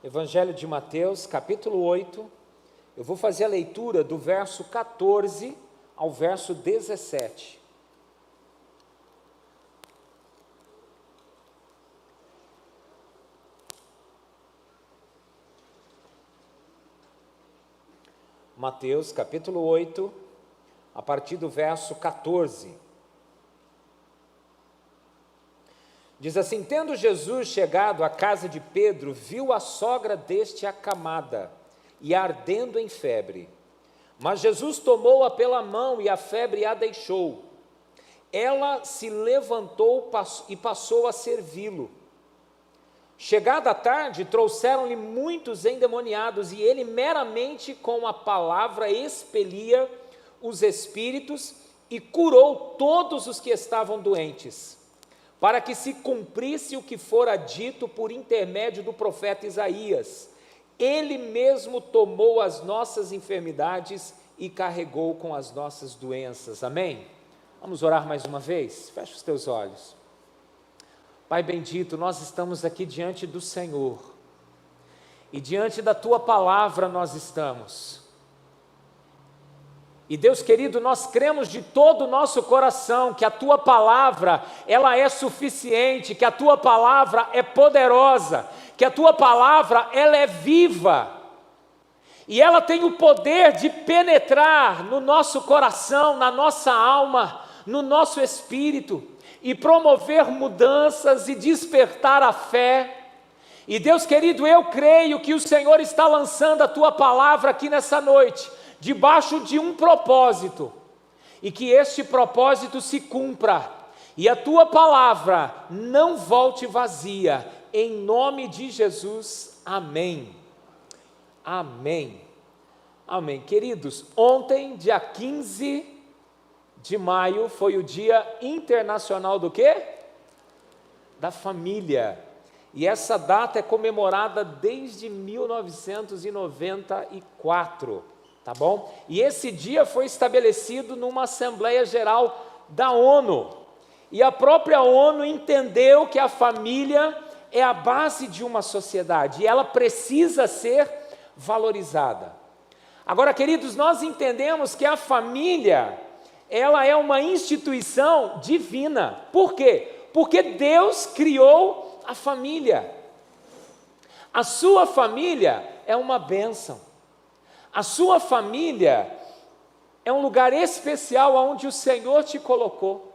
Evangelho de Mateus, capítulo 8, eu vou fazer a leitura do verso 14 ao verso 17. Mateus, capítulo 8, a partir do verso 14. Diz assim: tendo Jesus chegado à casa de Pedro, viu a sogra deste acamada e ardendo em febre. Mas Jesus tomou-a pela mão e a febre a deixou. Ela se levantou e passou a servi-lo. Chegada a tarde, trouxeram-lhe muitos endemoniados, e ele meramente com a palavra expelia os espíritos e curou todos os que estavam doentes, para que se cumprisse o que fora dito por intermédio do profeta Isaías: ele mesmo tomou as nossas enfermidades e carregou com as nossas doenças. Amém? Vamos orar mais uma vez? Fecha os teus olhos. Pai bendito, nós estamos aqui diante do Senhor, e diante da Tua palavra nós estamos. E Deus querido, nós cremos de todo o nosso coração que a Tua palavra, ela é suficiente, que a Tua palavra é poderosa, que a Tua palavra, ela é viva, e ela tem o poder de penetrar no nosso coração, na nossa alma, no nosso espírito, e promover mudanças e despertar a fé. E Deus querido, eu creio que o Senhor está lançando a Tua palavra aqui nessa noite, debaixo de um propósito, e que este propósito se cumpra, e a Tua palavra não volte vazia, em nome de Jesus, amém. Amém. Amém. Queridos, ontem, dia 15 de maio, foi o Dia Internacional do quê? Da Família. E essa data é comemorada desde 1994, tá bom? E esse dia foi estabelecido numa Assembleia Geral da ONU. E a própria ONU entendeu que a família é a base de uma sociedade, e ela precisa ser valorizada. Agora, queridos, nós entendemos que a família, ela é uma instituição divina. Por quê? Porque Deus criou a família. A sua família é uma bênção. A sua família é um lugar especial onde o Senhor te colocou,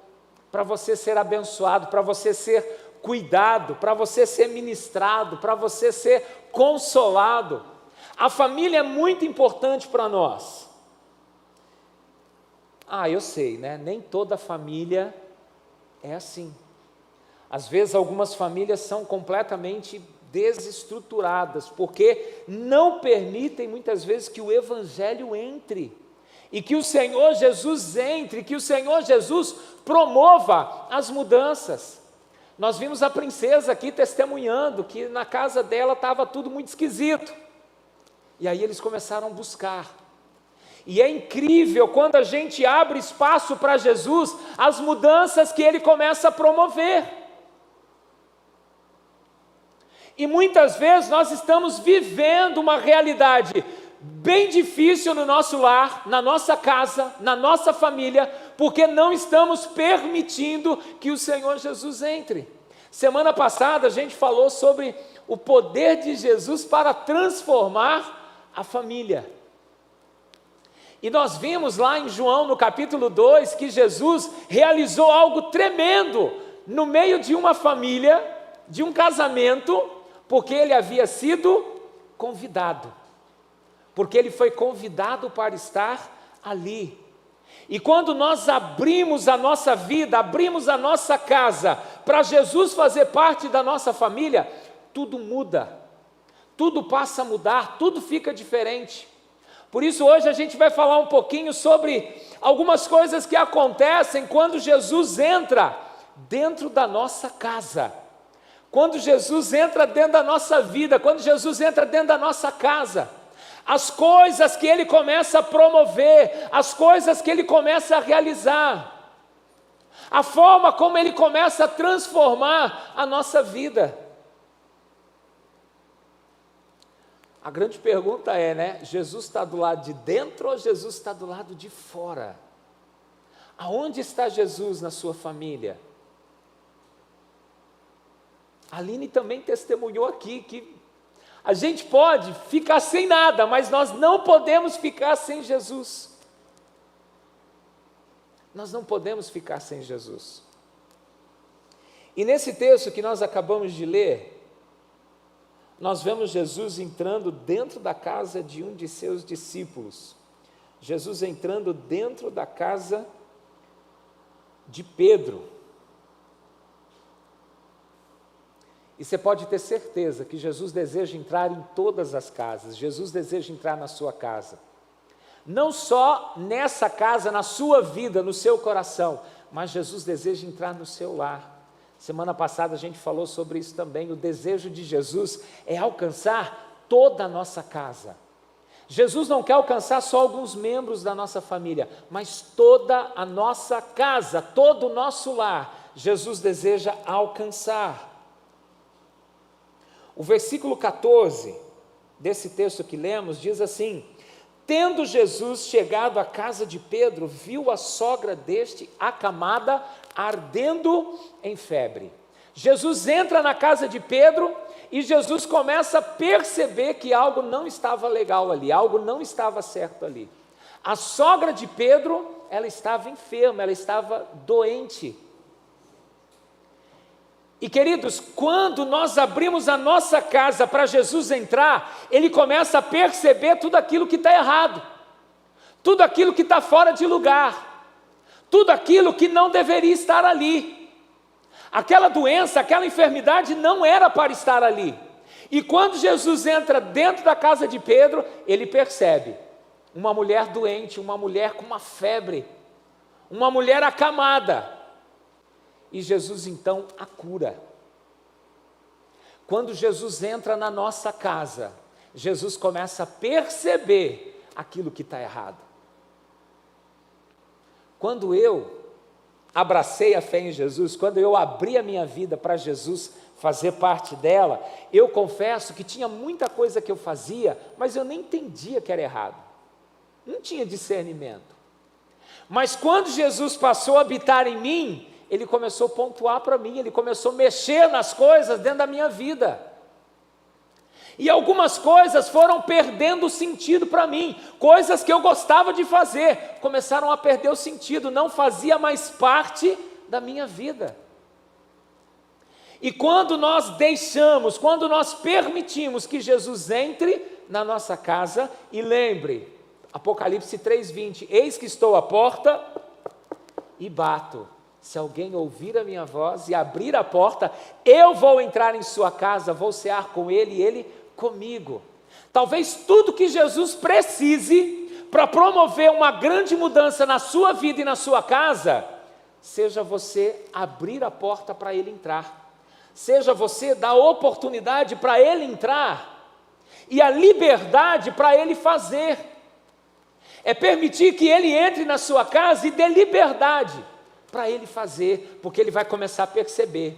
para você ser abençoado, para você ser cuidado, para você ser ministrado, para você ser consolado. A família é muito importante para nós. Eu sei, né? Nem toda família é assim. Às vezes algumas famílias são completamente desestruturadas, porque não permitem muitas vezes que o Evangelho entre, e que o Senhor Jesus entre, que o Senhor Jesus promova as mudanças. Nós vimos a princesa aqui testemunhando que na casa dela estava tudo muito esquisito, e aí eles começaram a buscar. E é incrível quando a gente abre espaço para Jesus, as mudanças que Ele começa a promover. E muitas vezes nós estamos vivendo uma realidade bem difícil no nosso lar, na nossa casa, na nossa família, porque não estamos permitindo que o Senhor Jesus entre. Semana passada a gente falou sobre o poder de Jesus para transformar a família. E nós vimos lá em João, no capítulo 2, que Jesus realizou algo tremendo no meio de uma família, de um casamento, porque ele havia sido convidado. Porque ele foi convidado para estar ali. E quando nós abrimos a nossa vida, abrimos a nossa casa, para Jesus fazer parte da nossa família, tudo muda. Tudo passa a mudar, tudo fica diferente. Por isso hoje a gente vai falar um pouquinho sobre algumas coisas que acontecem quando Jesus entra dentro da nossa casa, quando Jesus entra dentro da nossa vida, quando Jesus entra dentro da nossa casa, as coisas que Ele começa a promover, as coisas que Ele começa a realizar, a forma como Ele começa a transformar a nossa vida. A grande pergunta é, né? Jesus está do lado de dentro ou Jesus está do lado de fora? Aonde está Jesus na sua família? A Aline também testemunhou aqui que a gente pode ficar sem nada, mas nós não podemos ficar sem Jesus. Nós não podemos ficar sem Jesus. E nesse texto que nós acabamos de ler, nós vemos Jesus entrando dentro da casa de um de seus discípulos. Jesus entrando dentro da casa de Pedro. E você pode ter certeza que Jesus deseja entrar em todas as casas. Jesus deseja entrar na sua casa. Não só nessa casa, na sua vida, no seu coração, mas Jesus deseja entrar no seu lar. Semana passada a gente falou sobre isso também. O desejo de Jesus é alcançar toda a nossa casa. Jesus não quer alcançar só alguns membros da nossa família, mas toda a nossa casa, todo o nosso lar, Jesus deseja alcançar. O versículo 14 desse texto que lemos diz assim: tendo Jesus chegado à casa de Pedro, viu a sogra deste acamada, ardendo em febre. Jesus entra na casa de Pedro e Jesus começa a perceber que algo não estava legal ali, algo não estava certo ali. A sogra de Pedro, ela estava enferma, ela estava doente. E queridos, quando nós abrimos a nossa casa para Jesus entrar, Ele começa a perceber tudo aquilo que está errado, tudo aquilo que está fora de lugar, tudo aquilo que não deveria estar ali. Aquela doença, aquela enfermidade não era para estar ali. E quando Jesus entra dentro da casa de Pedro, Ele percebe uma mulher doente, uma mulher com uma febre, uma mulher acamada. E Jesus então a cura. Quando Jesus entra na nossa casa, Jesus começa a perceber aquilo que está errado. Quando eu abracei a fé em Jesus, quando eu abri a minha vida para Jesus fazer parte dela, eu confesso que tinha muita coisa que eu fazia, mas eu nem entendia que era errado. Não tinha discernimento. Mas quando Jesus passou a habitar em mim, Ele começou a pontuar para mim, Ele começou a mexer nas coisas dentro da minha vida. E algumas coisas foram perdendo o sentido para mim, coisas que eu gostava de fazer, começaram a perder o sentido, não fazia mais parte da minha vida. E quando nós deixamos, quando nós permitimos que Jesus entre na nossa casa, e lembre, Apocalipse 3:20, eis que estou à porta e bato. Se alguém ouvir a minha voz e abrir a porta, eu vou entrar em sua casa, vou cear com ele e ele comigo. Talvez tudo que Jesus precise para promover uma grande mudança na sua vida e na sua casa, seja você abrir a porta para ele entrar, seja você dar oportunidade para ele entrar, e a liberdade para ele fazer, é permitir que ele entre na sua casa e dê liberdade para ele fazer, porque ele vai começar a perceber,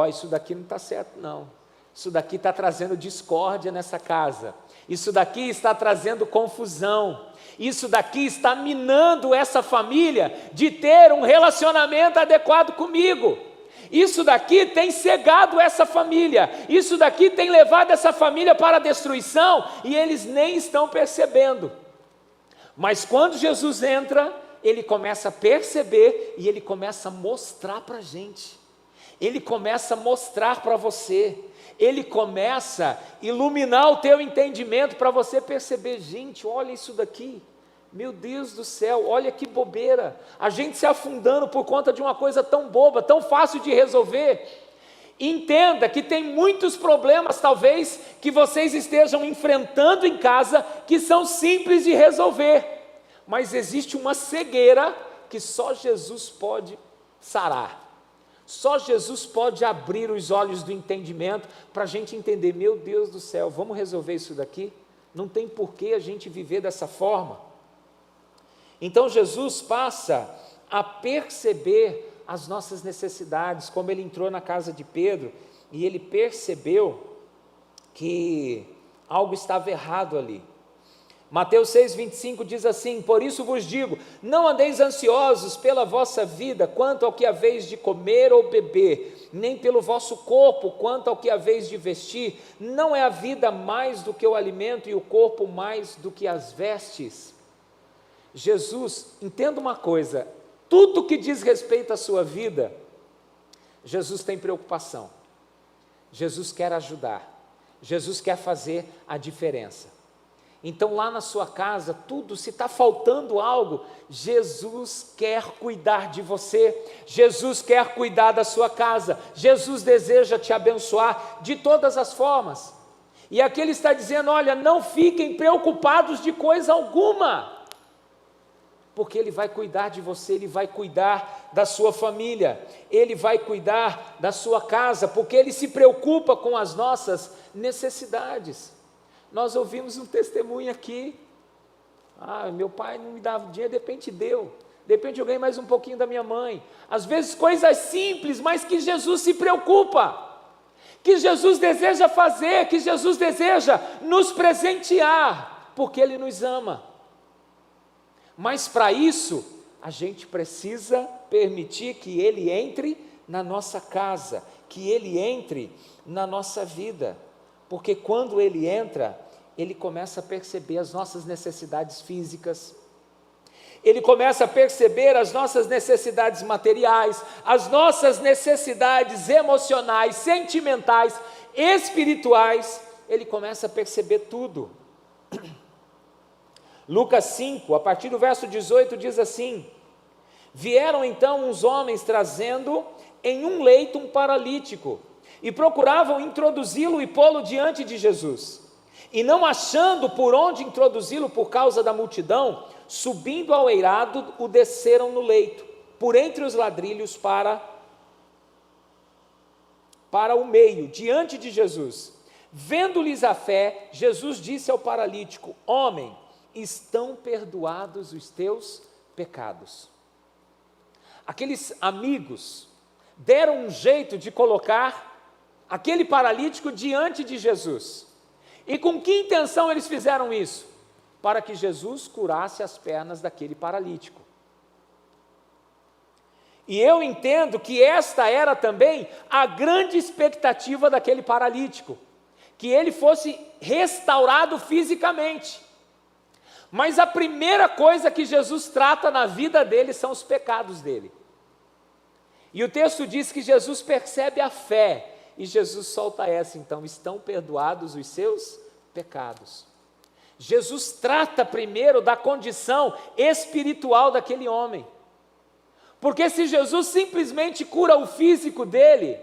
isso daqui não está certo não, isso daqui está trazendo discórdia nessa casa, isso daqui está trazendo confusão, isso daqui está minando essa família de ter um relacionamento adequado comigo, isso daqui tem cegado essa família, isso daqui tem levado essa família para a destruição, e eles nem estão percebendo. Mas quando Jesus entra, ele começa a perceber e ele começa a mostrar para a gente, ele começa a mostrar para você, ele começa a iluminar o teu entendimento para você perceber, gente, olha isso daqui, meu Deus do céu, olha que bobeira, a gente se afundando por conta de uma coisa tão boba, tão fácil de resolver. Entenda que tem muitos problemas, talvez, que vocês estejam enfrentando em casa, que são simples de resolver, mas existe uma cegueira que só Jesus pode sarar, só Jesus pode abrir os olhos do entendimento, para a gente entender, meu Deus do céu, vamos resolver isso daqui? Não tem por que a gente viver dessa forma. Então Jesus passa a perceber as nossas necessidades, como ele entrou na casa de Pedro, e ele percebeu que Algo estava errado ali. Mateus 6,25 diz assim: por isso vos digo, não andeis ansiosos pela vossa vida, quanto ao que haveis de comer ou beber, nem pelo vosso corpo, quanto ao que haveis de vestir. Não é a vida mais do que o alimento e o corpo mais do que as vestes? Jesus, entenda uma coisa, tudo que diz respeito à sua vida, Jesus tem preocupação, Jesus quer ajudar, Jesus quer fazer a diferença. Então lá na sua casa, tudo, se está faltando algo, Jesus quer cuidar de você, Jesus quer cuidar da sua casa, Jesus deseja te abençoar de todas as formas. E aqui ele está dizendo, olha, não fiquem preocupados de coisa alguma, porque Ele vai cuidar de você, Ele vai cuidar da sua família, Ele vai cuidar da sua casa, porque Ele se preocupa com as nossas necessidades. Nós ouvimos um testemunho aqui, meu pai não me dava dinheiro, de repente deu, de repente eu ganhei mais um pouquinho da minha mãe. Às vezes coisas simples, mas que Jesus se preocupa, que Jesus deseja fazer, que Jesus deseja nos presentear, porque Ele nos ama. Mas para isso, a gente precisa permitir que Ele entre na nossa casa, que Ele entre na nossa vida, porque quando Ele entra, Ele começa a perceber as nossas necessidades físicas, Ele começa a perceber as nossas necessidades materiais, as nossas necessidades emocionais, sentimentais, espirituais, Ele começa a perceber tudo. Lucas 5, a partir do verso 18, diz assim: vieram então uns homens trazendo em um leito um paralítico, e procuravam introduzi-lo e pô-lo diante de Jesus. E não achando por onde introduzi-lo por causa da multidão, subindo ao eirado, o desceram no leito, por entre os ladrilhos para o meio, diante de Jesus. Vendo-lhes a fé, Jesus disse ao paralítico: homem, estão perdoados os teus pecados. Aqueles amigos deram um jeito de colocar aquele paralítico diante de Jesus. E com que intenção eles fizeram isso? Para que Jesus curasse as pernas daquele paralítico. E eu entendo que esta era também a grande expectativa daquele paralítico, que ele fosse restaurado fisicamente. Mas a primeira coisa que Jesus trata na vida dele são os pecados dele. E o texto diz que Jesus percebe a fé, e Jesus solta essa, então, estão perdoados os seus pecados. Jesus trata primeiro da condição espiritual daquele homem, porque se Jesus simplesmente cura o físico dele,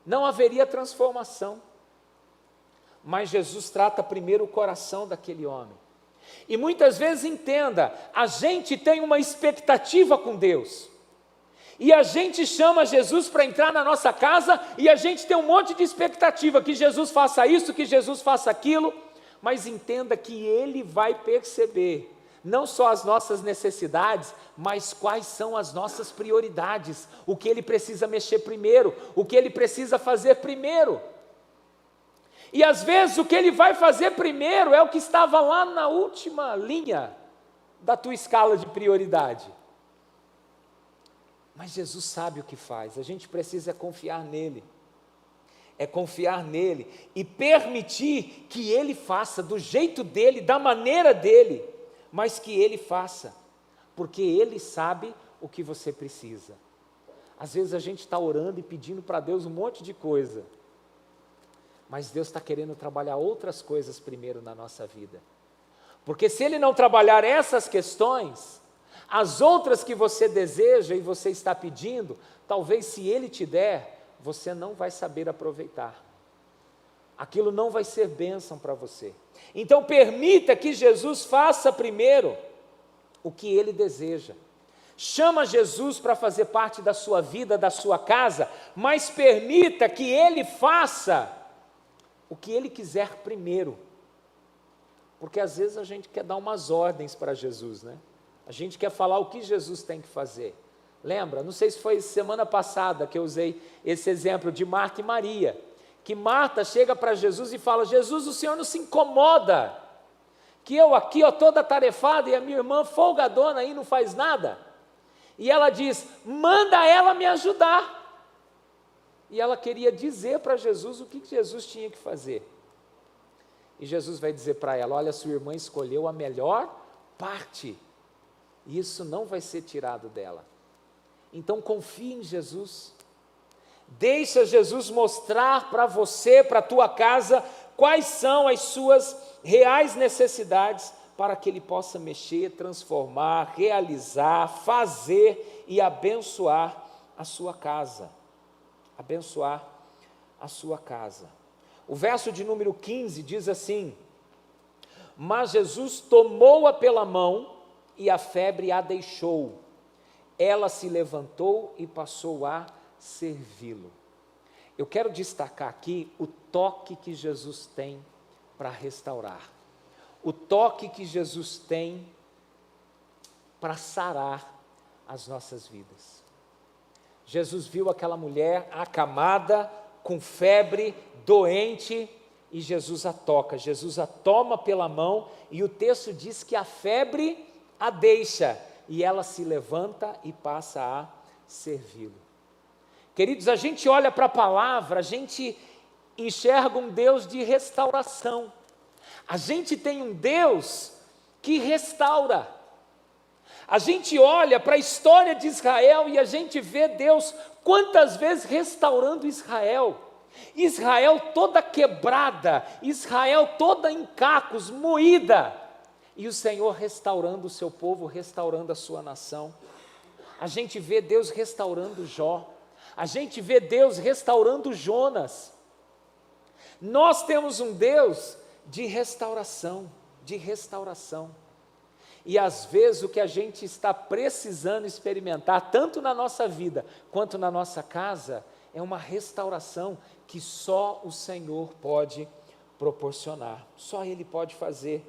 não haveria transformação. Mas Jesus trata primeiro o coração daquele homem. E muitas vezes, entenda, a gente tem uma expectativa com Deus, e a gente chama Jesus para entrar na nossa casa, e a gente tem um monte de expectativa, que Jesus faça isso, que Jesus faça aquilo, mas entenda que Ele vai perceber, não só as nossas necessidades, mas quais são as nossas prioridades, o que Ele precisa mexer primeiro, o que Ele precisa fazer primeiro. E às vezes o que Ele vai fazer primeiro é o que estava lá na última linha da tua escala de prioridade. Mas Jesus sabe o que faz, a gente precisa confiar nele. É confiar nele e permitir que Ele faça do jeito dele, da maneira dele, mas que Ele faça, porque Ele sabe o que você precisa. Às vezes a gente está orando e pedindo para Deus um monte de coisa, mas Deus está querendo trabalhar outras coisas primeiro na nossa vida, porque se Ele não trabalhar essas questões, as outras que você deseja e você está pedindo, talvez se Ele te der, você não vai saber aproveitar, aquilo não vai ser bênção para você. Então permita que Jesus faça primeiro o que Ele deseja. Chama Jesus para fazer parte da sua vida, da sua casa, mas permita que Ele faça o que Ele quiser primeiro, porque às vezes a gente quer dar umas ordens para Jesus, né? A gente quer falar o que Jesus tem que fazer. Lembra? Não sei se foi semana passada que eu usei esse exemplo de Marta e Maria, que Marta chega para Jesus e fala: Jesus, o Senhor não se incomoda que eu aqui, ó, toda atarefada, e a minha irmã folgadona aí não faz nada? E ela diz: manda ela me ajudar. E ela queria dizer para Jesus o que Jesus tinha que fazer. E Jesus vai dizer para ela: olha, sua irmã escolheu a melhor parte, e isso não vai ser tirado dela. Então confie em Jesus, deixa Jesus mostrar para você, para a tua casa, quais são as suas reais necessidades, para que Ele possa mexer, transformar, realizar, fazer e abençoar a sua casa. Abençoar a sua casa. O verso de número 15 diz assim: mas Jesus tomou-a pela mão e a febre a deixou. Ela se levantou e passou a servi-lo. Eu quero destacar aqui o toque que Jesus tem para restaurar. O toque que Jesus tem para sarar as nossas vidas. Jesus viu aquela mulher acamada, com febre, doente, e Jesus a toca, Jesus a toma pela mão, e o texto diz que a febre a deixa, e ela se levanta e passa a servi-lo. Queridos, a gente olha para a palavra, a gente enxerga um Deus de restauração, a gente tem um Deus que restaura. A gente olha para a história de Israel e a gente vê Deus quantas vezes restaurando Israel. Israel toda quebrada, Israel toda em cacos, moída. E o Senhor restaurando o seu povo, restaurando a sua nação. A gente vê Deus restaurando Jó. A gente vê Deus restaurando Jonas. Nós temos um Deus de restauração, de restauração. E às vezes o que a gente está precisando experimentar, tanto na nossa vida quanto na nossa casa, é uma restauração que só o Senhor pode proporcionar, só Ele pode fazer.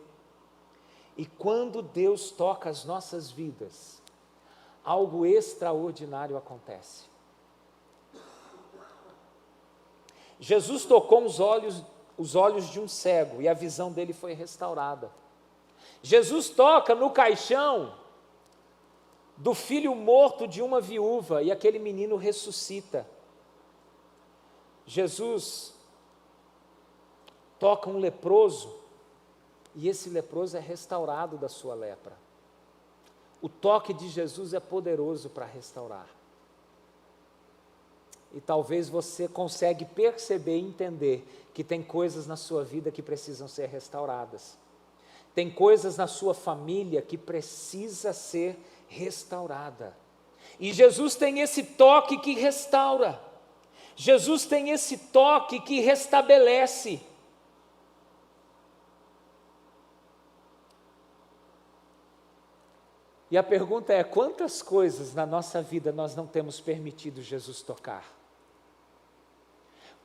E quando Deus toca as nossas vidas, algo extraordinário acontece. Jesus tocou os olhos de um cego e a visão dele foi restaurada. Jesus toca no caixão do filho morto de uma viúva e aquele menino ressuscita. Jesus toca um leproso e esse leproso é restaurado da sua lepra. O toque de Jesus é poderoso para restaurar. E talvez você consiga perceber e entender que tem coisas na sua vida que precisam ser restauradas. Tem coisas na sua família que precisa ser restaurada. E Jesus tem esse toque que restaura. Jesus tem esse toque que restabelece. E a pergunta é: quantas coisas na nossa vida nós não temos permitido Jesus tocar?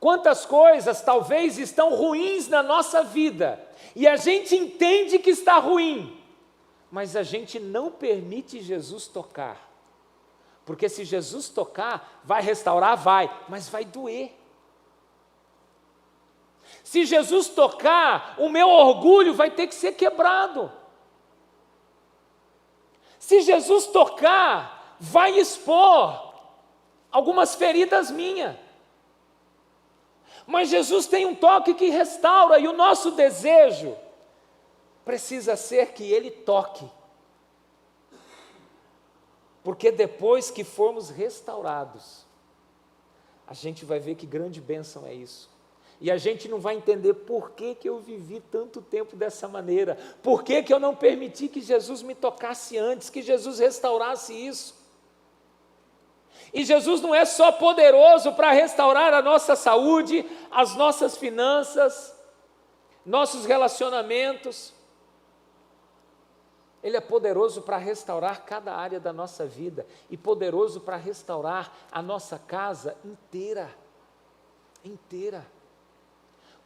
Quantas coisas talvez estão ruins na nossa vida, e a gente entende que está ruim, mas a gente não permite Jesus tocar, porque se Jesus tocar, vai restaurar? Vai, mas vai doer. Se Jesus tocar, o meu orgulho vai ter que ser quebrado. Se Jesus tocar, vai expor algumas feridas minhas. Mas Jesus tem um toque que restaura, e o nosso desejo precisa ser que Ele toque. Porque depois que formos restaurados, a gente vai ver que grande bênção é isso. E a gente não vai entender por que eu vivi tanto tempo dessa maneira, por que eu não permiti que Jesus me tocasse antes, que Jesus restaurasse isso. E Jesus não é só poderoso para restaurar a nossa saúde, as nossas finanças, nossos relacionamentos. Ele é poderoso para restaurar cada área da nossa vida e poderoso para restaurar a nossa casa inteira. Inteira.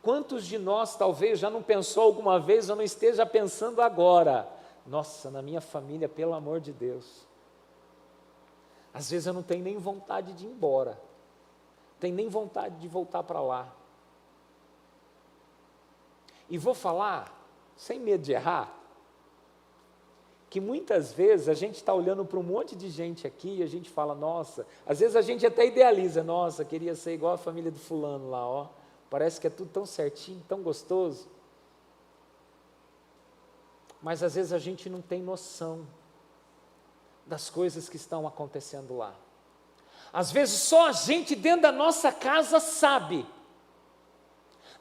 Quantos de nós talvez já não pensou alguma vez ou não esteja pensando agora: nossa, na minha família, pelo amor de Deus, às vezes eu não tenho nem vontade de ir embora, tenho nem vontade de voltar para lá, E vou falar, sem medo de errar, que muitas vezes a gente está olhando para um monte de gente aqui e a gente fala, nossa, às vezes a gente até idealiza, nossa, queria ser igual a família do fulano lá, ó, parece que é tudo tão certinho, tão gostoso. Mas às vezes a gente não tem noção das coisas que estão acontecendo lá. Às vezes só a gente dentro da nossa casa sabe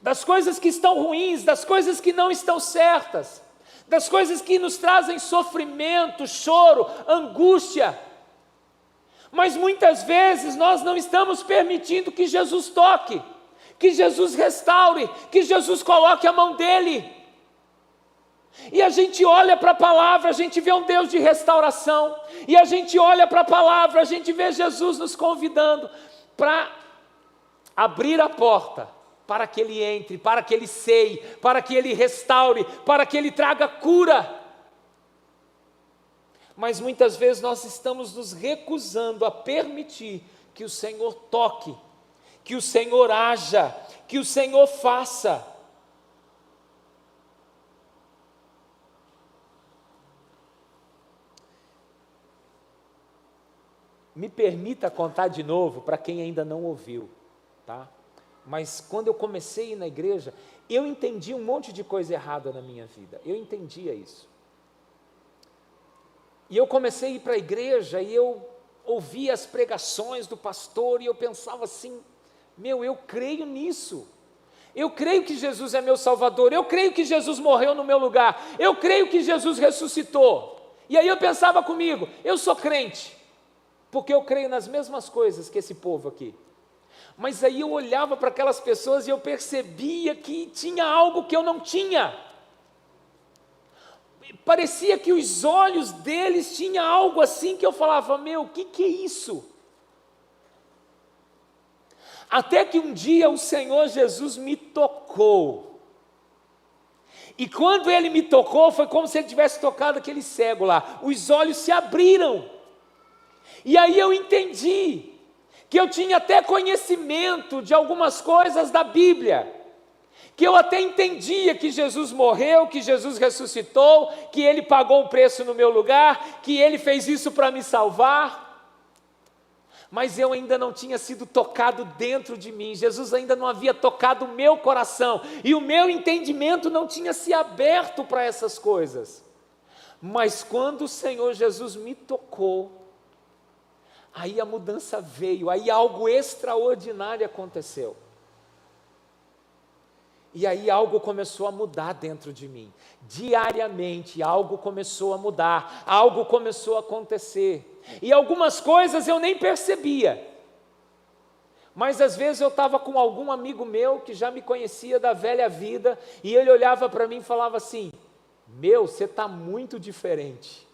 das coisas que estão ruins, das coisas que não estão certas, das coisas que nos trazem sofrimento, choro, angústia. Mas muitas vezes nós não estamos permitindo que Jesus toque, que Jesus restaure, que Jesus coloque a mão dele. E a gente olha para a palavra, a gente vê um Deus de restauração, e a gente olha para a palavra, a gente vê Jesus nos convidando para abrir a porta, para que Ele entre, para que Ele ceie, para que Ele restaure, para que Ele traga cura. Mas muitas vezes nós estamos nos recusando a permitir que o Senhor toque, que o Senhor haja, que o Senhor faça. Me permita contar de novo para quem ainda não ouviu, tá? Mas quando eu comecei a ir na igreja, eu entendi um monte de coisa errada na minha vida, eu entendia isso. E eu comecei a ir para a igreja e eu ouvia as pregações do pastor e eu pensava assim, eu creio nisso. Eu creio que Jesus é meu Salvador, eu creio que Jesus morreu no meu lugar, eu creio que Jesus ressuscitou. E aí eu pensava comigo, eu sou crente, porque eu creio nas mesmas coisas que esse povo aqui. Mas aí eu olhava para aquelas pessoas e eu percebia que tinha algo que eu não tinha. Parecia que os olhos deles tinham algo assim que eu falava, o que é isso? Até que um dia o Senhor Jesus me tocou. E quando Ele me tocou, foi como se Ele tivesse tocado aquele cego lá. Os olhos se abriram. E aí eu entendi que eu tinha até conhecimento de algumas coisas da Bíblia, que eu até entendia que Jesus morreu, que Jesus ressuscitou, que Ele pagou o preço no meu lugar, que Ele fez isso para me salvar, mas eu ainda não tinha sido tocado dentro de mim, Jesus ainda não havia tocado o meu coração, e o meu entendimento não tinha se aberto para essas coisas. Mas quando o Senhor Jesus me tocou, aí a mudança veio, aí algo extraordinário aconteceu. E aí algo começou a mudar dentro de mim. Diariamente algo começou a mudar, algo começou a acontecer. E algumas coisas eu nem percebia. Mas às vezes eu estava com algum amigo meu que já me conhecia da velha vida, e ele olhava para mim e falava assim, você está muito diferente.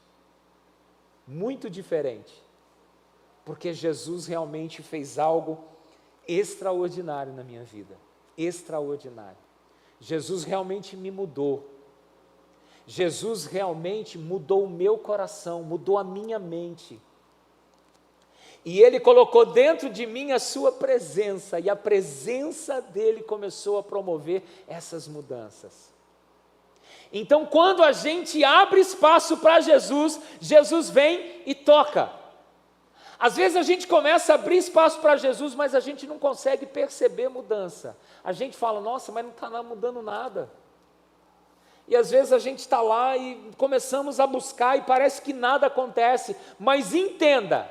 Muito diferente. Porque Jesus realmente fez algo extraordinário na minha vida, extraordinário. Jesus realmente me mudou. Jesus realmente mudou o meu coração, mudou a minha mente. E Ele colocou dentro de mim a sua presença, e a presença dEle começou a promover essas mudanças. Então, quando a gente abre espaço para Jesus, Jesus vem e toca. Às vezes a gente começa a abrir espaço para Jesus, mas a gente não consegue perceber mudança. A gente fala, nossa, mas não está mudando nada. E às vezes a gente está lá e começamos a buscar e parece que nada acontece. Mas entenda,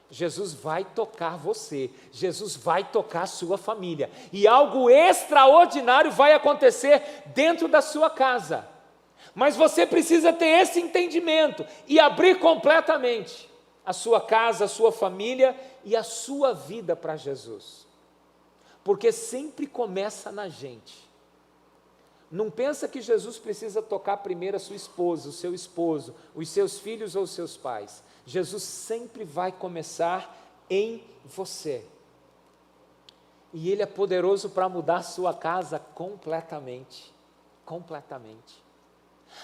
Jesus vai tocar você, Jesus vai tocar a sua família. E algo extraordinário vai acontecer dentro da sua casa. Mas você precisa ter esse entendimento e abrir completamente a sua casa, a sua família e a sua vida para Jesus. Porque sempre começa na gente. Não pensa que Jesus precisa tocar primeiro a sua esposa, o seu esposo, os seus filhos ou os seus pais. Jesus sempre vai começar em você. E Ele é poderoso para mudar a sua casa completamente. Completamente.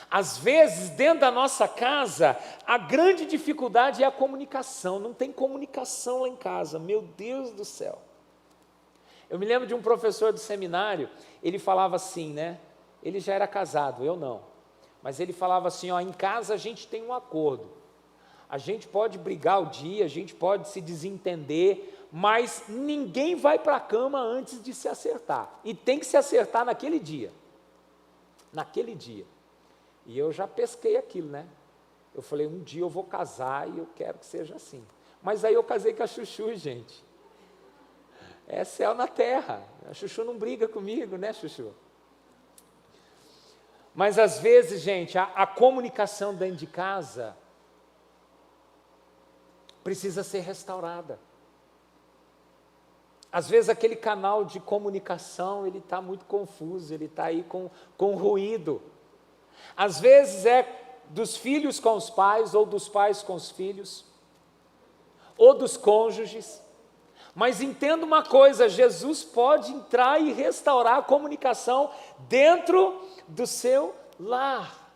Às vezes, dentro da nossa casa, a grande dificuldade é a comunicação. Não tem comunicação lá em casa, meu Deus do céu. Eu me lembro de um professor do seminário, ele falava assim, ele já era casado, eu não. Mas ele falava assim, ó, em casa a gente tem um acordo. A gente pode brigar o dia, a gente pode se desentender, mas ninguém vai para a cama antes de se acertar. E tem que se acertar naquele dia. Naquele dia. E eu já pesquei aquilo, né? Eu falei, um dia eu vou casar e eu quero que seja assim. Mas aí eu casei com a Chuchu, gente. É céu na terra. A Chuchu não briga comigo, né, Chuchu? Mas às vezes, gente, a comunicação dentro de casa precisa ser restaurada. Às vezes aquele canal de comunicação, ele está muito confuso, ele está aí com ruído. Às vezes é dos filhos com os pais, ou dos pais com os filhos, ou dos cônjuges. Mas entenda uma coisa, Jesus pode entrar e restaurar a comunicação dentro do seu lar.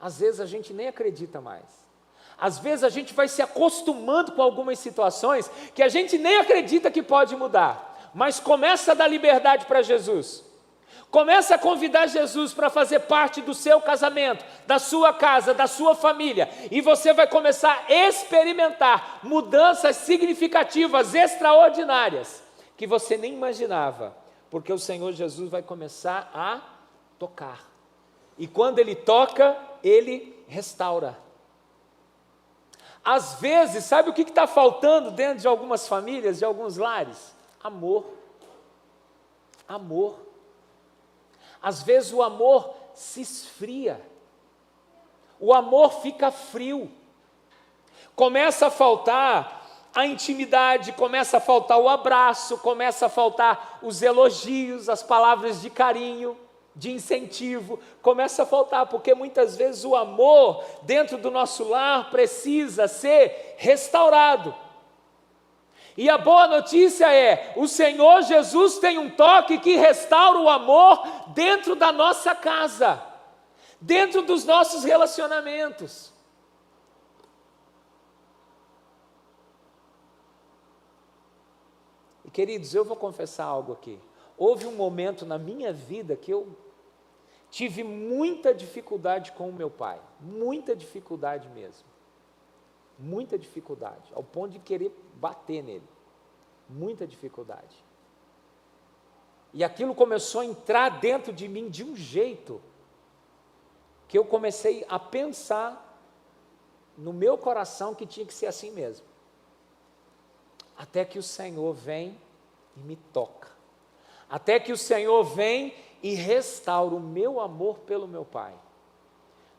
Às vezes a gente nem acredita mais. Às vezes a gente vai se acostumando com algumas situações que a gente nem acredita que pode mudar. Mas começa a dar liberdade para Jesus. Começa a convidar Jesus para fazer parte do seu casamento, da sua casa, da sua família. E você vai começar a experimentar mudanças significativas, extraordinárias, que você nem imaginava. Porque o Senhor Jesus vai começar a tocar. E quando Ele toca, Ele restaura. Às vezes, sabe o que está faltando dentro de algumas famílias, de alguns lares? Amor. Amor. Às vezes o amor se esfria, o amor fica frio, começa a faltar a intimidade, começa a faltar o abraço, começa a faltar os elogios, as palavras de carinho, de incentivo, começa a faltar, porque muitas vezes o amor dentro do nosso lar precisa ser restaurado. E a boa notícia é, o Senhor Jesus tem um toque que restaura o amor dentro da nossa casa, dentro dos nossos relacionamentos. E queridos, eu vou confessar algo aqui. Houve um momento na minha vida que eu tive muita dificuldade com o meu pai, muita dificuldade mesmo. Muita dificuldade, ao ponto de querer bater nele, muita dificuldade. E aquilo começou a entrar dentro de mim de um jeito, que eu comecei a pensar no meu coração que tinha que ser assim mesmo. Até que o Senhor vem e me toca, até que o Senhor vem e restaura o meu amor pelo meu pai.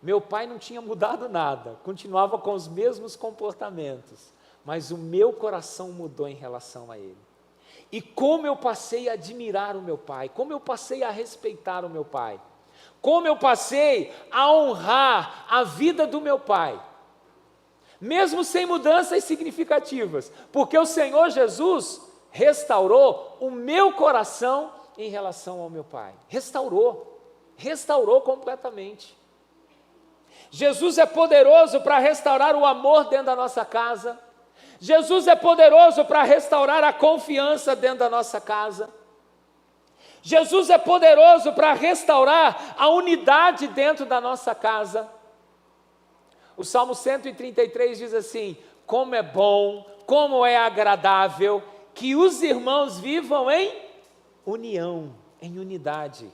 Meu pai não tinha mudado nada, continuava com os mesmos comportamentos, mas o meu coração mudou em relação a ele. E como eu passei a admirar o meu pai, como eu passei a respeitar o meu pai, como eu passei a honrar a vida do meu pai, mesmo sem mudanças significativas, porque o Senhor Jesus restaurou o meu coração em relação ao meu pai. Restaurou completamente. Jesus é poderoso para restaurar o amor dentro da nossa casa. Jesus é poderoso para restaurar a confiança dentro da nossa casa. Jesus é poderoso para restaurar a unidade dentro da nossa casa. O Salmo 133 diz assim: como é bom, como é agradável que os irmãos vivam em união, em unidade.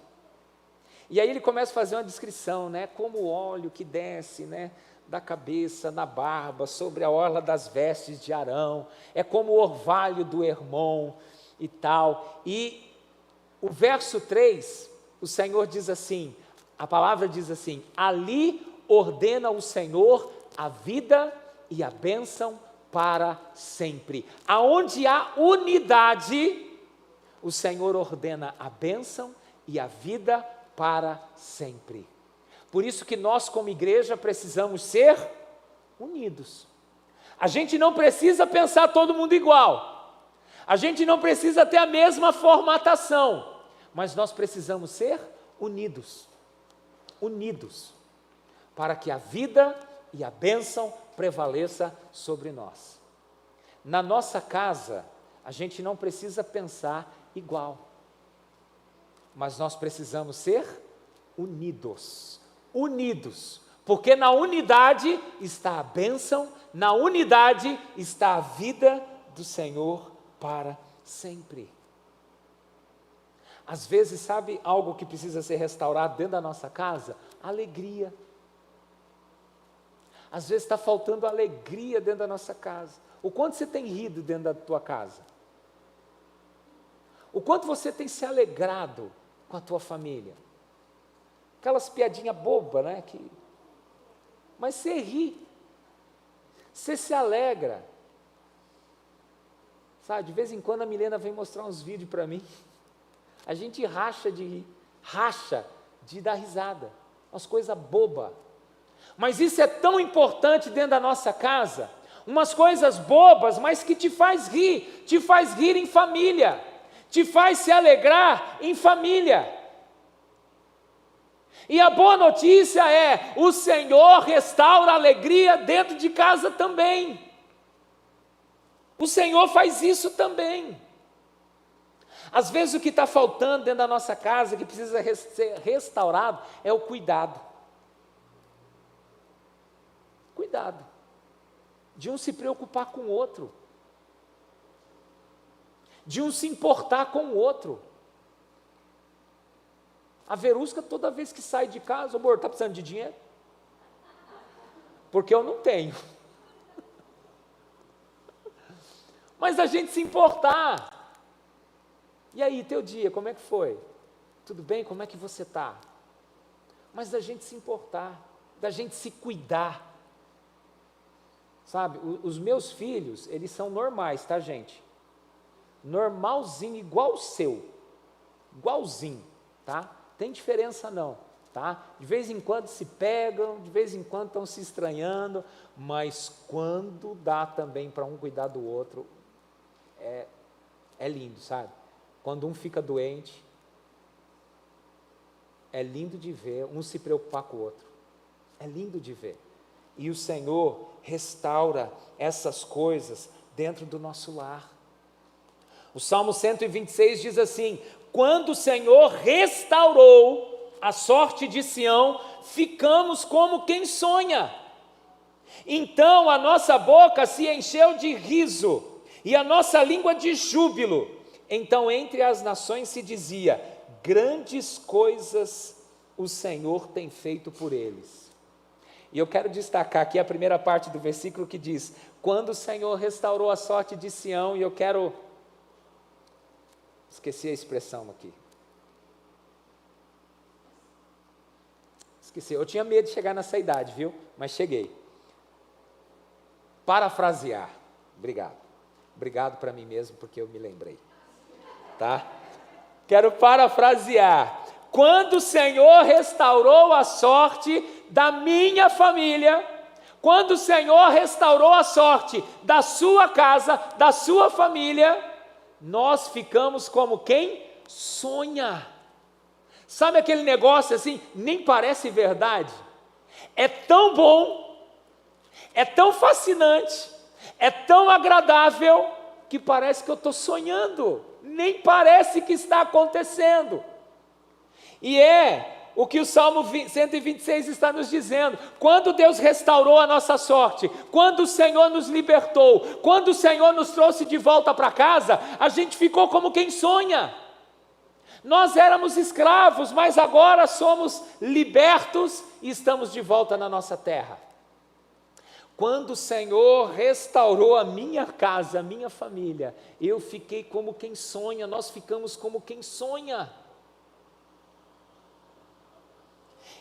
E aí ele começa a fazer uma descrição, né? Como o óleo que desce, né, da cabeça, na barba, sobre a orla das vestes de Arão, é como o orvalho do Hermon e tal. E o verso 3, o Senhor diz assim, a palavra diz assim: ali ordena o Senhor a vida e a bênção para sempre. Aonde há unidade, o Senhor ordena a bênção e a vida para sempre. Por isso que nós como igreja precisamos ser unidos. A gente não precisa pensar todo mundo igual. A gente não precisa ter a mesma formatação. Mas nós precisamos ser unidos. Unidos. Para que a vida e a bênção prevaleça sobre nós. Na nossa casa, a gente não precisa pensar igual. mas nós precisamos ser unidos, porque na unidade está a bênção, na unidade está a vida do Senhor para sempre. Às vezes, sabe algo que precisa ser restaurado dentro da nossa casa? Alegria. Às vezes está faltando alegria dentro da nossa casa. O quanto você tem rido dentro da tua casa? O quanto você tem se alegrado com a tua família? Aquelas piadinhas bobas, né? Mas você ri, você se alegra. Sabe, de vez em quando a Milena vem mostrar uns vídeos para mim. A gente racha de dar risada, umas coisas bobas. Mas isso é tão importante dentro da nossa casa, umas coisas bobas, mas que te faz rir em família, te faz se alegrar em família. E a boa notícia é, o Senhor restaura a alegria dentro de casa também. O Senhor faz isso também. Às vezes o que está faltando dentro da nossa casa, que precisa ser restaurado, é o cuidado. Cuidado. De um se preocupar com o outro. De um se importar com o outro. A Verusca, toda vez que sai de casa, amor, está precisando de dinheiro? Porque eu não tenho. Mas a gente se importar. E aí, teu dia, como é que foi? Tudo bem? Como é que você está? Mas da gente se importar, da gente se cuidar. Sabe, os meus filhos, eles são normais, tá, gente? Normalzinho, igual o seu. Igualzinho, tá? Tem diferença não, tá? De vez em quando se pegam, de vez em quando estão se estranhando, mas quando dá também para um cuidar do outro, é lindo, sabe? Quando um fica doente, é lindo de ver um se preocupar com o outro. É lindo de ver. E o Senhor restaura essas coisas dentro do nosso lar. O Salmo 126 diz assim: quando o Senhor restaurou a sorte de Sião, ficamos como quem sonha. Então a nossa boca se encheu de riso, e a nossa língua de júbilo. Então entre as nações se dizia: grandes coisas o Senhor tem feito por eles. E eu quero destacar aqui a primeira parte do versículo que diz: quando o Senhor restaurou a sorte de Sião, e eu quero... Esqueci a expressão aqui. Esqueci, eu tinha medo de chegar nessa idade, viu? Mas cheguei. Parafrasear. Obrigado. Obrigado para mim mesmo, porque eu me lembrei. Tá? Quero parafrasear. Quando o Senhor restaurou a sorte da minha família, quando o Senhor restaurou a sorte da sua casa, da sua família, nós ficamos como quem sonha. Sabe aquele negócio assim, nem parece verdade? É tão bom, é tão fascinante, é tão agradável, que parece que eu estou sonhando, nem parece que está acontecendo. E é o que o Salmo 126 está nos dizendo. Quando Deus restaurou a nossa sorte, quando o Senhor nos libertou, quando o Senhor nos trouxe de volta para casa, a gente ficou como quem sonha. Nós éramos escravos, mas agora somos libertos e estamos de volta na nossa terra. Quando o Senhor restaurou a minha casa, a minha família, eu fiquei como quem sonha, nós ficamos como quem sonha.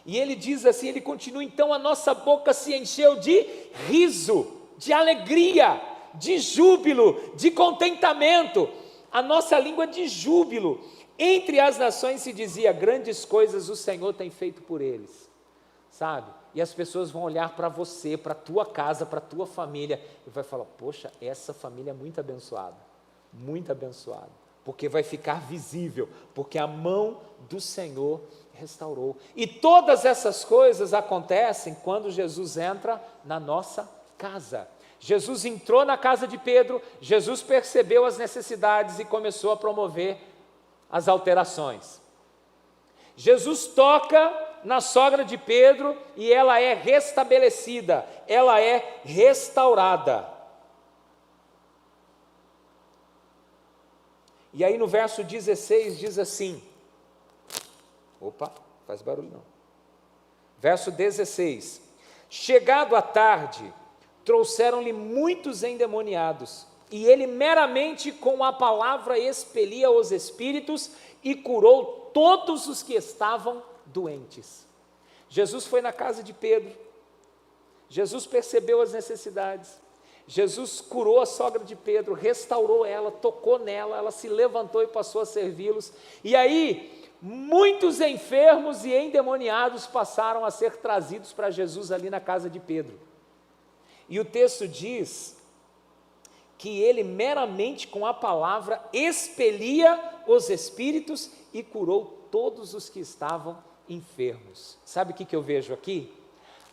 E ele diz assim, ele continua: então a nossa boca se encheu de riso, de alegria, de júbilo, de contentamento, a nossa língua de júbilo. Entre as nações se dizia: grandes coisas o Senhor tem feito por eles, sabe? E as pessoas vão olhar para você, para a tua casa, para a tua família, e vai falar: poxa, essa família é muito abençoada, porque vai ficar visível, porque a mão do Senhor restaurou. E todas essas coisas acontecem quando Jesus entra na nossa casa. Jesus entrou na casa de Pedro, Jesus percebeu as necessidades e começou a promover as alterações. Jesus toca na sogra de Pedro e ela é restabelecida, ela é restaurada. E aí no verso 16 diz assim, faz barulho não. Verso 16, chegado à tarde, trouxeram-lhe muitos endemoniados, e ele meramente com a palavra expelia os espíritos e curou todos os que estavam doentes. Jesus foi na casa de Pedro, Jesus percebeu as necessidades, Jesus curou a sogra de Pedro, restaurou ela, tocou nela, ela se levantou e passou a servi-los, e aí muitos enfermos e endemoniados passaram a ser trazidos para Jesus ali na casa de Pedro. E o texto diz que ele meramente com a palavra expelia os espíritos e curou todos os que estavam enfermos. Sabe o que eu vejo aqui?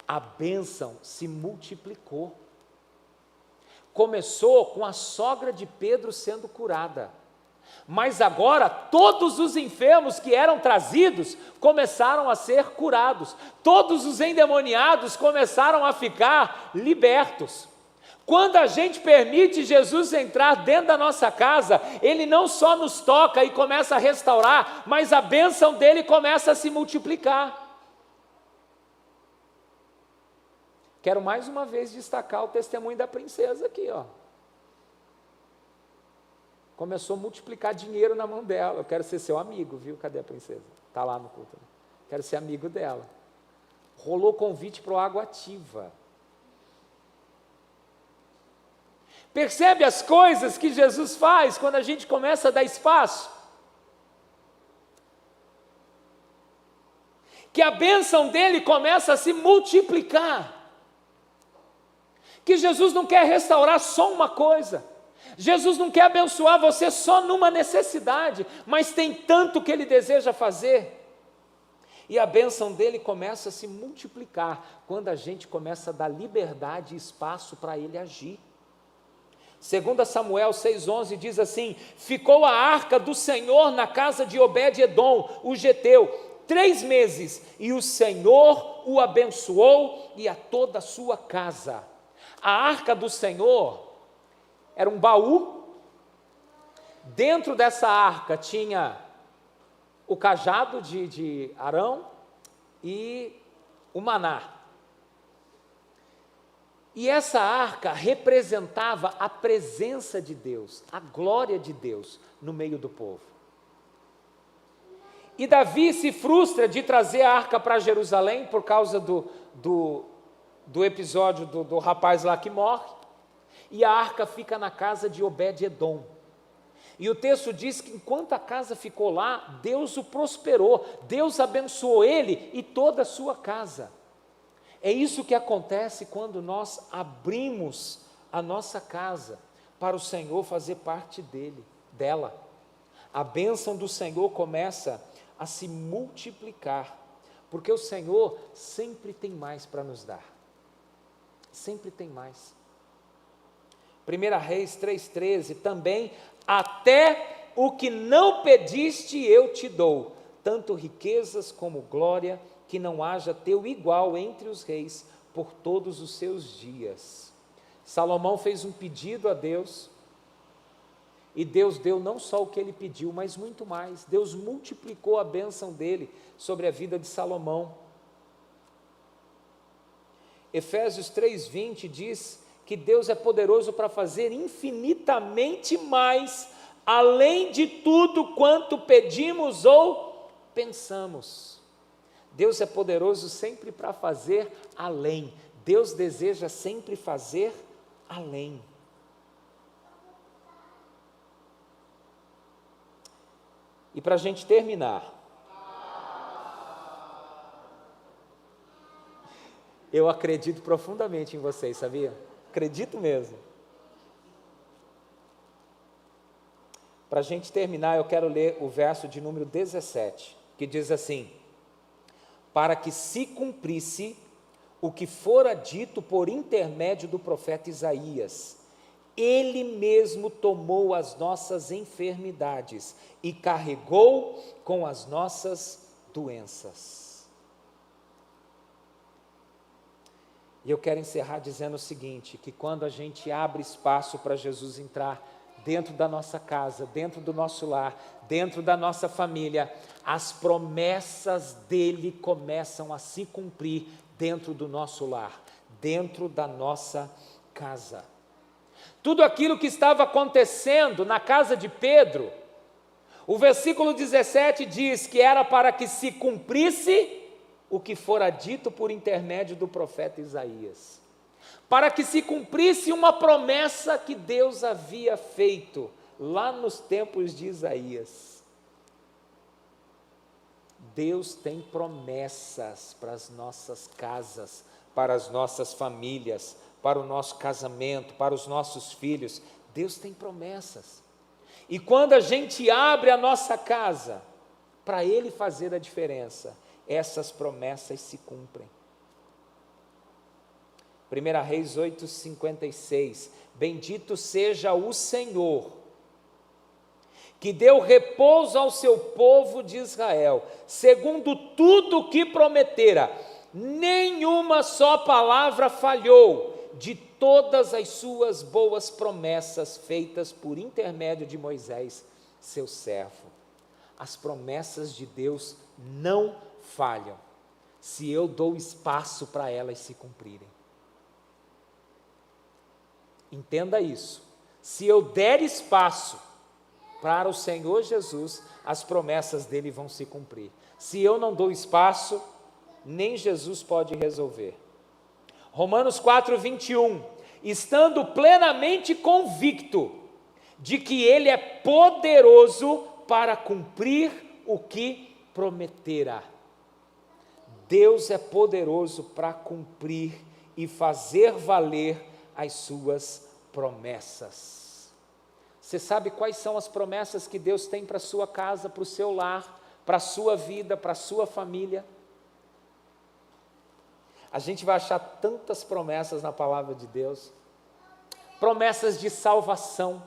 A bênção se multiplicou. Começou com a sogra de Pedro sendo curada, mas agora todos os enfermos que eram trazidos começaram a ser curados, todos os endemoniados começaram a ficar libertos. Quando a gente permite Jesus entrar dentro da nossa casa, Ele não só nos toca e começa a restaurar, mas a bênção dEle começa a se multiplicar. Quero mais uma vez destacar o testemunho da princesa aqui, ó. Começou a multiplicar dinheiro na mão dela. Eu quero ser seu amigo, viu? Cadê a princesa? Está lá no culto. Quero ser amigo dela. Rolou convite para o Água Ativa. Percebe as coisas que Jesus faz quando a gente começa a dar espaço? Que a bênção dele começa a se multiplicar. Que Jesus não quer restaurar só uma coisa. Jesus não quer abençoar você só numa necessidade, mas tem tanto que Ele deseja fazer. E a bênção dele começa a se multiplicar quando a gente começa a dar liberdade e espaço para Ele agir. 2 Samuel 6,11 diz assim: ficou a arca do Senhor na casa de Obed-edom, o geteu, 3 meses, e o Senhor o abençoou e a toda a sua casa. A arca do Senhor era um baú, dentro dessa arca tinha o cajado de Arão e o maná. E essa arca representava a presença de Deus, a glória de Deus no meio do povo. E Davi se frustra de trazer a arca para Jerusalém por causa do episódio do rapaz lá que morre. E a arca fica na casa de Obed-edom. E o texto diz que enquanto a casa ficou lá, Deus o prosperou, Deus abençoou ele e toda a sua casa. É isso que acontece quando nós abrimos a nossa casa para o Senhor fazer parte dela. A bênção do Senhor começa a se multiplicar, porque o Senhor sempre tem mais para nos dar. Sempre tem mais. 1 Reis 3,13, também, até o que não pediste eu te dou, tanto riquezas como glória, que não haja teu igual entre os reis, por todos os seus dias. Salomão fez um pedido a Deus, e Deus deu não só o que ele pediu, mas muito mais. Deus multiplicou a bênção dele sobre a vida de Salomão. Efésios 3,20 diz que Deus é poderoso para fazer infinitamente mais, além de tudo quanto pedimos ou pensamos. Deus é poderoso sempre para fazer além. Deus deseja sempre fazer além. E para a gente terminar, eu acredito profundamente em vocês, sabia? Acredito mesmo. Para a gente terminar, eu quero ler o verso de número 17, que diz assim: para que se cumprisse o que fora dito por intermédio do profeta Isaías, Ele mesmo tomou as nossas enfermidades e carregou com as nossas doenças. E eu quero encerrar dizendo o seguinte, que quando a gente abre espaço para Jesus entrar dentro da nossa casa, dentro do nosso lar, dentro da nossa família, as promessas dele começam a se cumprir dentro do nosso lar, dentro da nossa casa. Tudo aquilo que estava acontecendo na casa de Pedro, o versículo 17 diz que era para que se cumprisse o que fora dito por intermédio do profeta Isaías, para que se cumprisse uma promessa que Deus havia feito lá nos tempos de Isaías. Deus tem promessas para as nossas casas, para as nossas famílias, para o nosso casamento, para os nossos filhos. Deus tem promessas. E quando a gente abre a nossa casa para Ele fazer a diferença, essas promessas se cumprem. 1 Reis 8:56, bendito seja o Senhor, que deu repouso ao seu povo de Israel, segundo tudo o que prometera, nenhuma só palavra falhou, de todas as suas boas promessas feitas por intermédio de Moisés, seu servo. As promessas de Deus não falham, se eu dou espaço para elas se cumprirem. Entenda isso, se eu der espaço para o Senhor Jesus, as promessas dele vão se cumprir. Se eu não dou espaço, nem Jesus pode resolver. Romanos 4:21, estando plenamente convicto de que ele é poderoso para cumprir o que prometera. Deus é poderoso para cumprir e fazer valer as suas promessas. Você sabe quais são as promessas que Deus tem para a sua casa, para o seu lar, para a sua vida, para a sua família? A gente vai achar tantas promessas na palavra de Deus, promessas de salvação.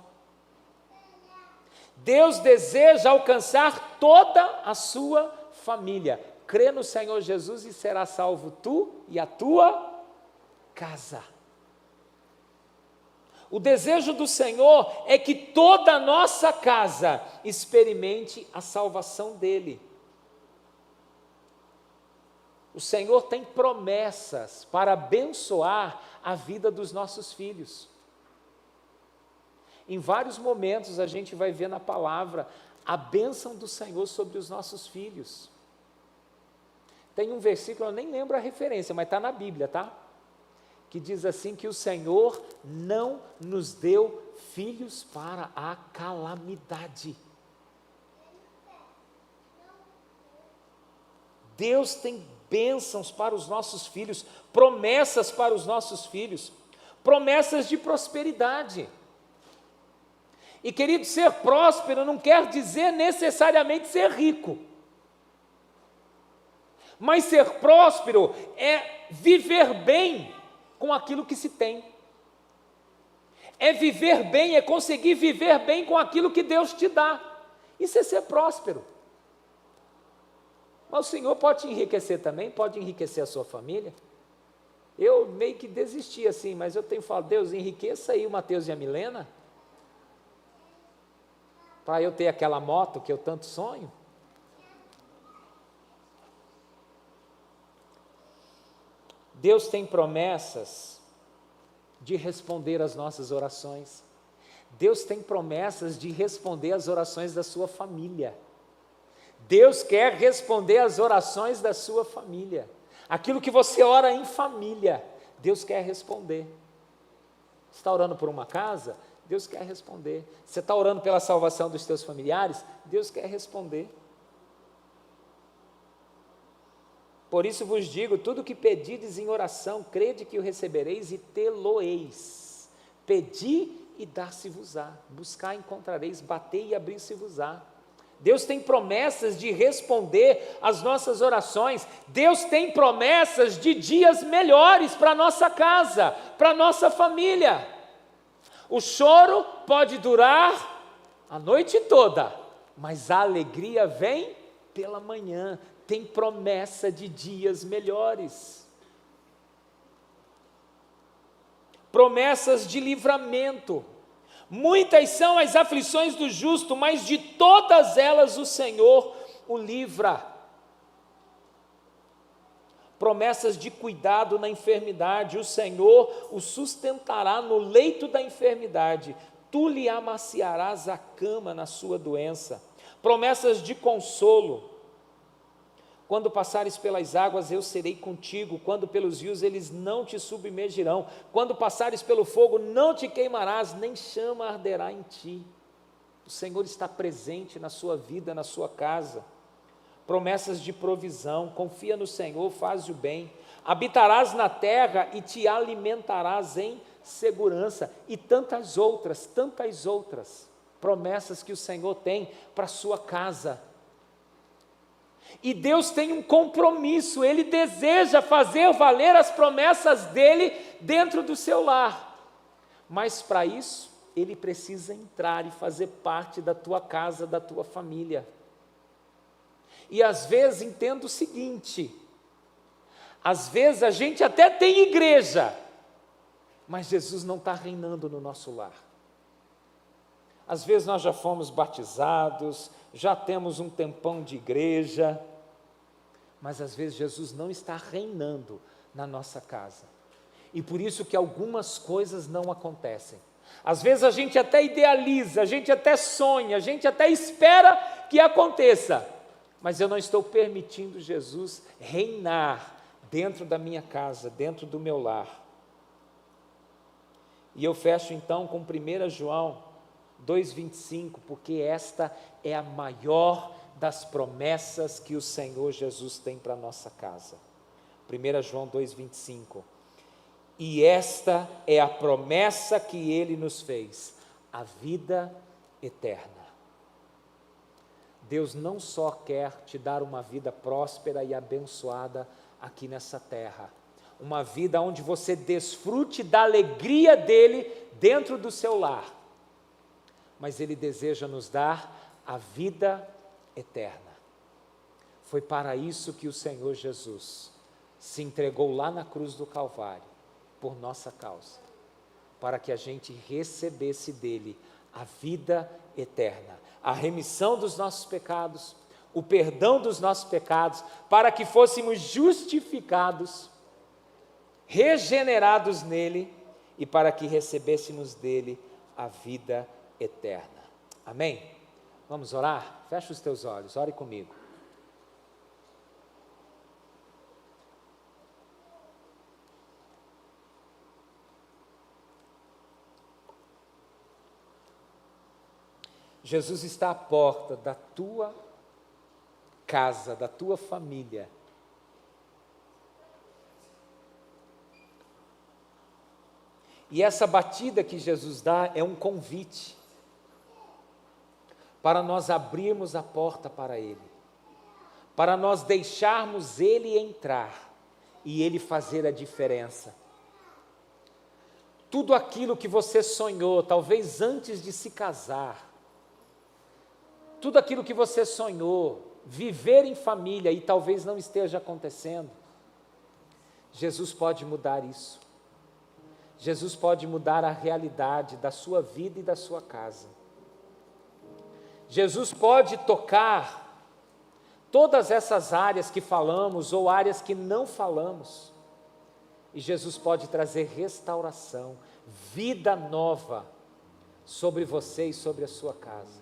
Deus deseja alcançar toda a sua família. Crê no Senhor Jesus e será salvo tu e a tua casa. O desejo do Senhor é que toda a nossa casa experimente a salvação dele. O Senhor tem promessas para abençoar a vida dos nossos filhos. Em vários momentos a gente vai ver na palavra a bênção do Senhor sobre os nossos filhos. Tem um versículo, eu nem lembro a referência, mas está na Bíblia, tá? Que diz assim que o Senhor não nos deu filhos para a calamidade. Deus tem bênçãos para os nossos filhos, promessas para os nossos filhos, promessas de prosperidade. E querido, ser próspero não quer dizer necessariamente ser rico. Mas ser próspero é viver bem com aquilo que se tem. É viver bem, é conseguir viver bem com aquilo que Deus te dá. Isso é ser próspero. Mas o Senhor pode te enriquecer também, pode enriquecer a sua família. Eu meio que desisti assim, mas eu tenho falado, Deus, enriqueça aí o Mateus e a Milena, para eu ter aquela moto que eu tanto sonho. Deus tem promessas de responder às nossas orações. Deus tem promessas de responder às orações da sua família. Deus quer responder às orações da sua família. Aquilo que você ora em família, Deus quer responder. Você está orando por uma casa? Deus quer responder. Você está orando pela salvação dos teus familiares? Deus quer responder. Por isso vos digo, tudo que pedides em oração, crede que o recebereis e tê-lo-eis. Pedi e dar-se-vos-á. Buscar encontrareis, bater e abrir-se-vos-á. Deus tem promessas de responder às nossas orações. Deus tem promessas de dias melhores para a nossa casa, para a nossa família. O choro pode durar a noite toda, mas a alegria vem pela manhã tem promessa de dias melhores. Promessas de livramento. Muitas são as aflições do justo, mas de todas elas o Senhor o livra. Promessas de cuidado na enfermidade, o Senhor o sustentará no leito da enfermidade, tu lhe amaciarás a cama na sua doença. Promessas de consolo, quando passares pelas águas eu serei contigo, quando pelos rios eles não te submergirão, quando passares pelo fogo não te queimarás, nem chama arderá em ti. O Senhor está presente na sua vida, na sua casa. Promessas de provisão, confia no Senhor, faz o bem, habitarás na terra e te alimentarás em segurança, e tantas outras promessas que o Senhor tem para a sua casa. E Deus tem um compromisso, Ele deseja fazer valer as promessas dEle dentro do seu lar, mas para isso, Ele precisa entrar e fazer parte da tua casa, da tua família. E às vezes entendo o seguinte, às vezes a gente até tem igreja, mas Jesus não está reinando no nosso lar. Às vezes nós já fomos batizados, já temos um tempão de igreja, mas às vezes Jesus não está reinando na nossa casa. E por isso que algumas coisas não acontecem. Às vezes a gente até idealiza, a gente até sonha, a gente até espera que aconteça, mas eu não estou permitindo Jesus reinar dentro da minha casa, dentro do meu lar. E eu fecho então com 1 João 2,25, porque esta é a maior das promessas que o Senhor Jesus tem para a nossa casa. 1 João 2,25. E esta é a promessa que Ele nos fez, a vida eterna. Deus não só quer te dar uma vida próspera e abençoada aqui nessa terra, uma vida onde você desfrute da alegria dEle dentro do seu lar, mas Ele deseja nos dar a vida eterna. Foi para isso que o Senhor Jesus se entregou lá na cruz do Calvário, por nossa causa, para que a gente recebesse dEle a vida eterna, a remissão dos nossos pecados, o perdão dos nossos pecados, para que fôssemos justificados, regenerados nele e para que recebêssemos dele a vida eterna. Amém? Vamos orar? Fecha os teus olhos, ore comigo. Jesus está à porta da tua casa, da tua família. E essa batida que Jesus dá é um convite para nós abrirmos a porta para Ele, para nós deixarmos Ele entrar e Ele fazer a diferença. Tudo aquilo que você sonhou, talvez antes de se casar, tudo aquilo que você sonhou, viver em família e talvez não esteja acontecendo, Jesus pode mudar isso. Jesus pode mudar a realidade da sua vida e da sua casa. Jesus pode tocar todas essas áreas que falamos ou áreas que não falamos. E Jesus pode trazer restauração, vida nova sobre você e sobre a sua casa.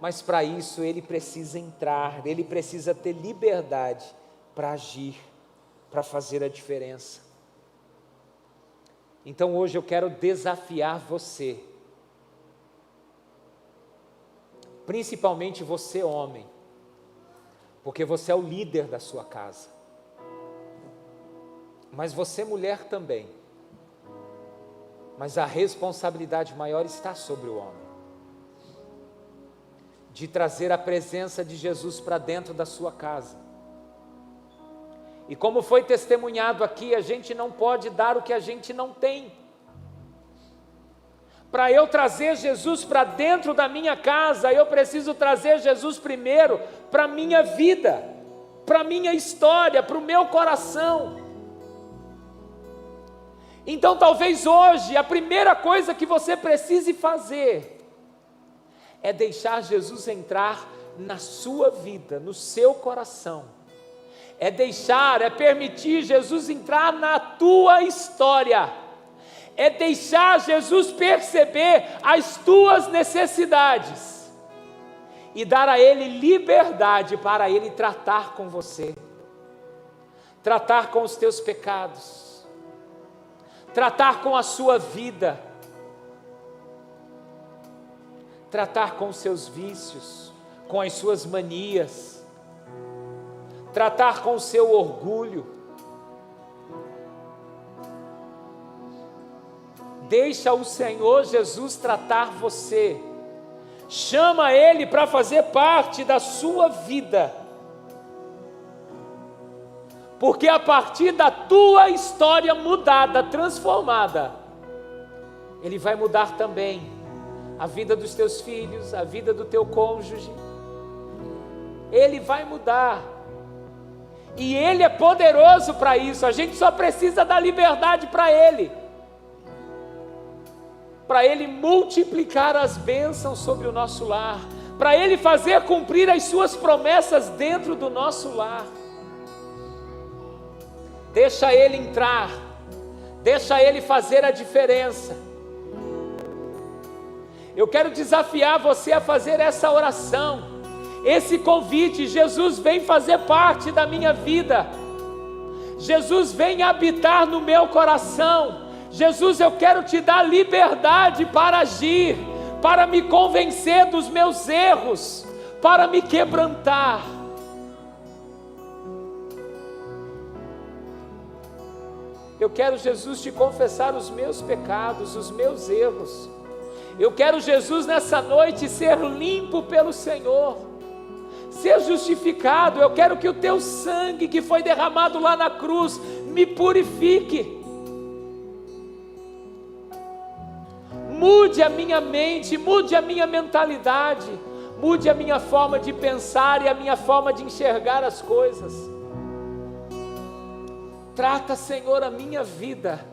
Mas para isso Ele precisa entrar, Ele precisa ter liberdade para agir, para fazer a diferença. Então hoje eu quero desafiar você, principalmente você homem, porque você é o líder da sua casa, mas você mulher também, mas a responsabilidade maior está sobre o homem, de trazer a presença de Jesus para dentro da sua casa. E como foi testemunhado aqui, a gente não pode dar o que a gente não tem. Para eu trazer Jesus para dentro da minha casa, eu preciso trazer Jesus primeiro para a minha vida, para a minha história, para o meu coração. Então talvez hoje a primeira coisa que você precise fazer é deixar Jesus entrar na sua vida, no seu coração. É permitir Jesus entrar na tua história. É deixar Jesus perceber as tuas necessidades e dar a Ele liberdade para Ele tratar com você, tratar com os teus pecados, tratar com a sua vida, tratar com os seus vícios, com as suas manias, tratar com o seu orgulho. Deixa o Senhor Jesus tratar você. Chama Ele para fazer parte da sua vida. Porque a partir da tua história mudada, transformada, Ele vai mudar também a vida dos teus filhos, a vida do teu cônjuge. Ele vai mudar. E Ele é poderoso para isso. A gente só precisa dar liberdade para Ele. Para Ele multiplicar as bênçãos sobre o nosso lar, para Ele fazer cumprir as suas promessas dentro do nosso lar. Deixa Ele entrar, deixa Ele fazer a diferença. Eu quero desafiar você a fazer essa oração, esse convite. Jesus, vem fazer parte da minha vida. Jesus, vem habitar no meu coração. Jesus, eu quero te dar liberdade para agir, para me convencer dos meus erros, para me quebrantar. Eu quero, Jesus, te confessar os meus pecados, os meus erros. Eu quero, Jesus, nessa noite ser limpo pelo Senhor, ser justificado. Eu quero que o teu sangue que foi derramado lá na cruz me purifique. Mude a minha mente, mude a minha mentalidade, mude a minha forma de pensar e a minha forma de enxergar as coisas. Trata, Senhor, a minha vida,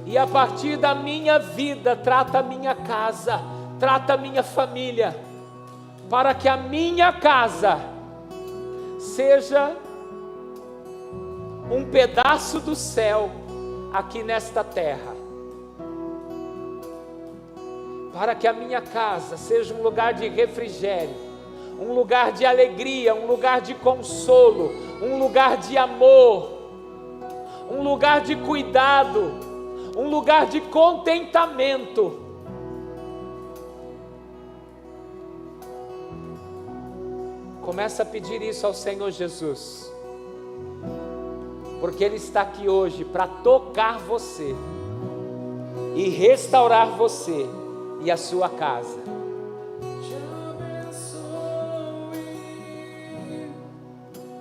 e a partir da minha vida, trata a minha casa, trata a minha família, para que a minha casa seja um pedaço do céu aqui nesta terra. Para que a minha casa seja um lugar de refrigério, um lugar de alegria, um lugar de consolo, um lugar de amor, um lugar de cuidado, um lugar de contentamento. Começa a pedir isso ao Senhor Jesus, porque Ele está aqui hoje para tocar você e restaurar você e a sua casa.